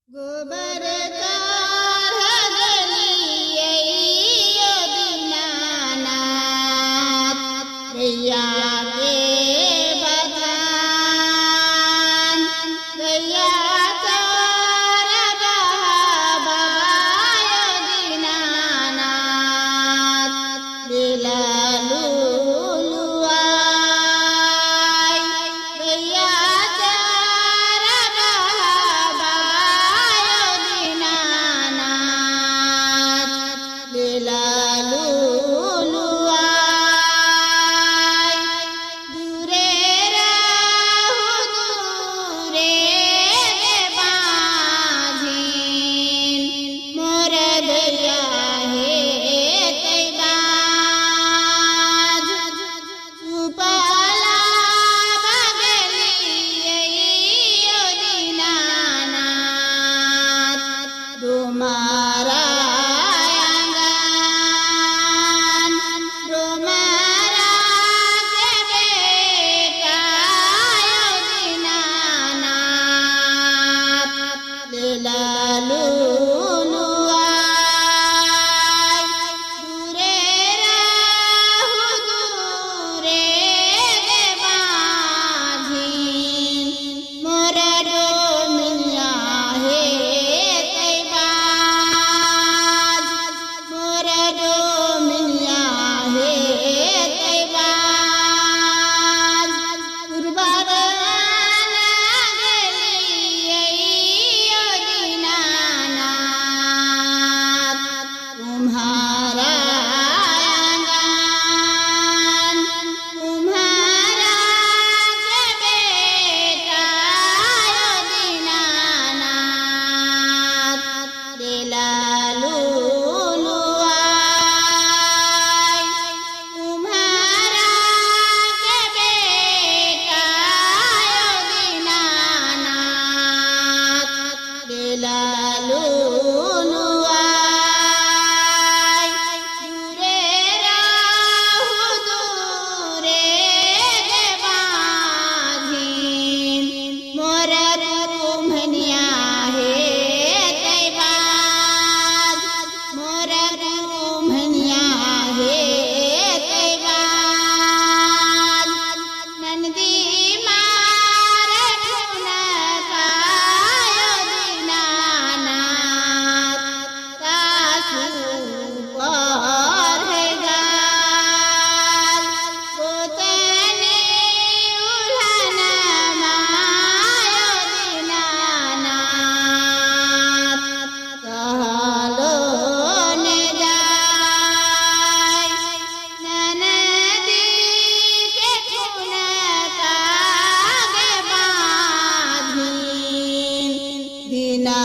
गोबर काढ़ गलियै दीनानाथ गैया के बथान गैया चरब हवाय दीनानाथ दिललुलुआय गैया चरब हवाय दीनानाथ दिललुलुआय दूरे रहु दूरे गे बाँझिन मोर गैया हेतै बाँझ सुपला बगलियै दीनानाथ डोमरा आँगन डोमरा के बेटा दीनानाथ दिललुलुआय दूरे रहु दूरे गे बाँझिन मोर डोमिया हेतै बाँझ मोर डोमिया हेतै बाँझ उर्वरन गलियै दीनानाथ तुम्हारा आँगन तुम्हारा के बेटा दीनानाथ दिललुलुआय तुम्हारा के बेटा दीनानाथ दिललुलुआय दूरे रहु दूरे गे बाँझिन मोर कुम्हनिया हेतै बाँझ मोर कुम्हनिया हेतै बाँझ नंदी मार ठुनकाय दीनानाथ सासु पर है गाल गोतनी उल्हन माय दीनानाथ कहलो ने जाय ननदी के ठुनका गे बाँझिन दीना